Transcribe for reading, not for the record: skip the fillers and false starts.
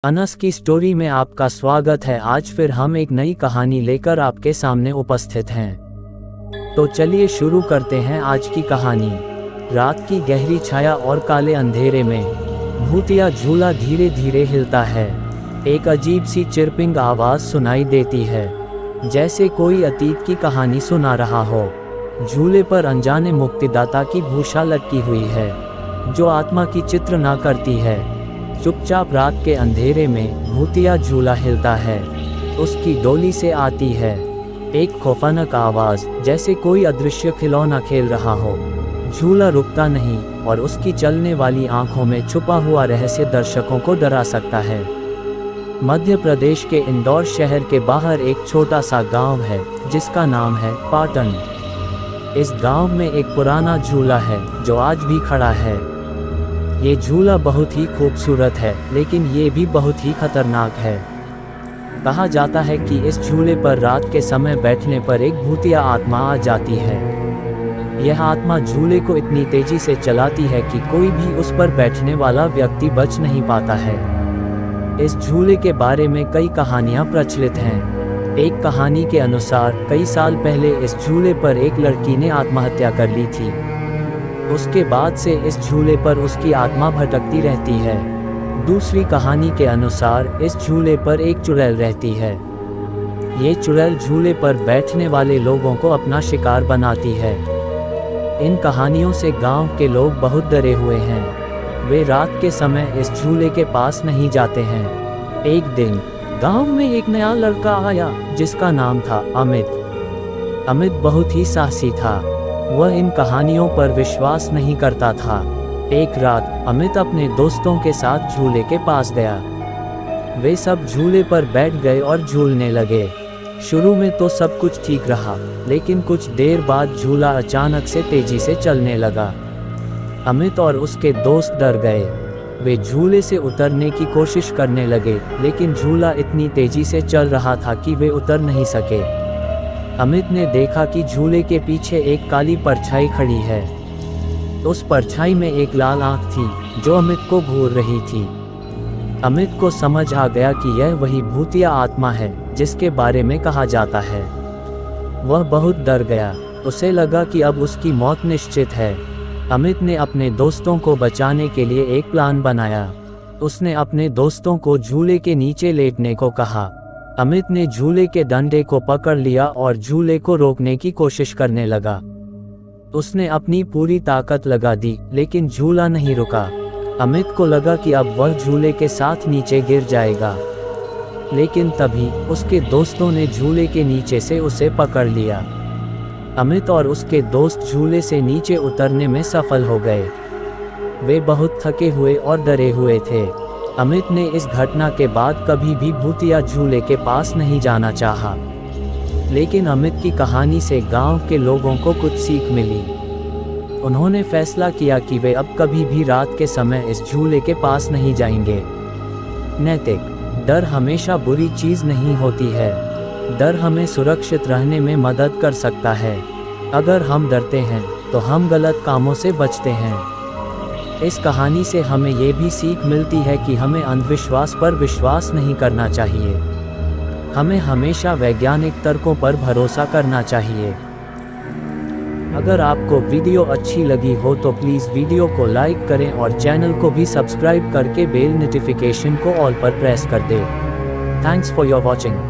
अनस की स्टोरी में आपका स्वागत है। आज फिर हम एक नई कहानी लेकर आपके सामने उपस्थित हैं। तो चलिए शुरू करते हैं आज की कहानी। रात की गहरी छाया और काले अंधेरे में भूतिया झूला धीरे धीरे हिलता है। एक अजीब सी चिरपिंग आवाज़ सुनाई देती है, जैसे कोई अतीत की कहानी सुना रहा हो। झूले पर अनजाने मुक्तिदाता की भूषा लटकी हुई है, जो आत्मा की चित्र ना करती है। चुपचाप रात के अंधेरे में भूतिया झूला हिलता है। उसकी डोली से आती है एक खौफनाक आवाज़, जैसे कोई अदृश्य खिलौना खेल रहा हो। झूला रुकता नहीं और उसकी चलने वाली आंखों में छुपा हुआ रहस्य दर्शकों को डरा सकता है। मध्य प्रदेश के इंदौर शहर के बाहर एक छोटा सा गांव है, जिसका नाम है पाटन। इस गांव में एक पुराना झूला है, जो आज भी खड़ा है। ये झूला बहुत ही खूबसूरत है, लेकिन ये भी बहुत ही खतरनाक है। कहा जाता है कि इस झूले पर रात के समय बैठने पर एक भूतिया आत्मा आ जाती है। यह आत्मा झूले को इतनी तेजी से चलाती है कि कोई भी उस पर बैठने वाला व्यक्ति बच नहीं पाता है। इस झूले के बारे में कई कहानियां प्रचलित हैं। एक कहानी के अनुसार कई साल पहले इस झूले पर एक लड़की ने आत्महत्या कर ली थी। उसके बाद से इस झूले पर उसकी आत्मा भटकती रहती है। दूसरी कहानी के अनुसार इस झूले पर एक चुड़ैल रहती है। ये चुड़ैल झूले पर बैठने वाले लोगों को अपना शिकार बनाती है। इन कहानियों से गांव के लोग बहुत डरे हुए हैं। वे रात के समय इस झूले के पास नहीं जाते हैं। एक दिन गांव में एक नया लड़का आया, जिसका नाम था अमित। अमित बहुत ही साहसी था। वह इन कहानियों पर विश्वास नहीं करता था। एक रात अमित अपने दोस्तों के साथ झूले के पास गया। वे सब झूले पर बैठ गए और झूलने लगे। शुरू में तो सब कुछ ठीक रहा, लेकिन कुछ देर बाद झूला अचानक से तेजी से चलने लगा। अमित और उसके दोस्त डर गए। वे झूले से उतरने की कोशिश करने लगे, लेकिन झूला इतनी तेजी से चल रहा था कि वे उतर नहीं सके। अमित ने देखा कि झूले के पीछे एक काली परछाई खड़ी है। उस परछाई में एक लाल आंख थी, जो अमित को घूर रही थी। अमित को समझ आ गया कि यह वही भूतिया आत्मा है, जिसके बारे में कहा जाता है। वह बहुत डर गया। उसे लगा कि अब उसकी मौत निश्चित है। अमित ने अपने दोस्तों को बचाने के लिए एक प्लान बनाया। उसने अपने दोस्तों को झूले के नीचे लेटने को कहा। अमित ने झूले के डंडे को पकड़ लिया और झूले को रोकने की कोशिश करने लगा। उसने अपनी पूरी ताकत लगा दी, लेकिन झूला नहीं रुका। अमित को लगा कि अब वह झूले के साथ नीचे गिर जाएगा, लेकिन तभी उसके दोस्तों ने झूले के नीचे से उसे पकड़ लिया। अमित और उसके दोस्त झूले से नीचे उतरने में सफल हो गए। वे बहुत थके हुए और डरे हुए थे। अमित ने इस घटना के बाद कभी भी भूतिया झूले के पास नहीं जाना चाहा। लेकिन अमित की कहानी से गांव के लोगों को कुछ सीख मिली। उन्होंने फैसला किया कि वे अब कभी भी रात के समय इस झूले के पास नहीं जाएंगे। नैतिक डर हमेशा बुरी चीज़ नहीं होती है। डर हमें सुरक्षित रहने में मदद कर सकता है। अगर हम डरते हैं, तो हम गलत कामों से बचते हैं। इस कहानी से हमें ये भी सीख मिलती है कि हमें अंधविश्वास पर विश्वास नहीं करना चाहिए। हमें हमेशा वैज्ञानिक तर्कों पर भरोसा करना चाहिए। अगर आपको वीडियो अच्छी लगी हो तो प्लीज़ वीडियो को लाइक करें और चैनल को भी सब्सक्राइब करके बेल नोटिफिकेशन को ऑल पर प्रेस कर दें। Thanks for your watching.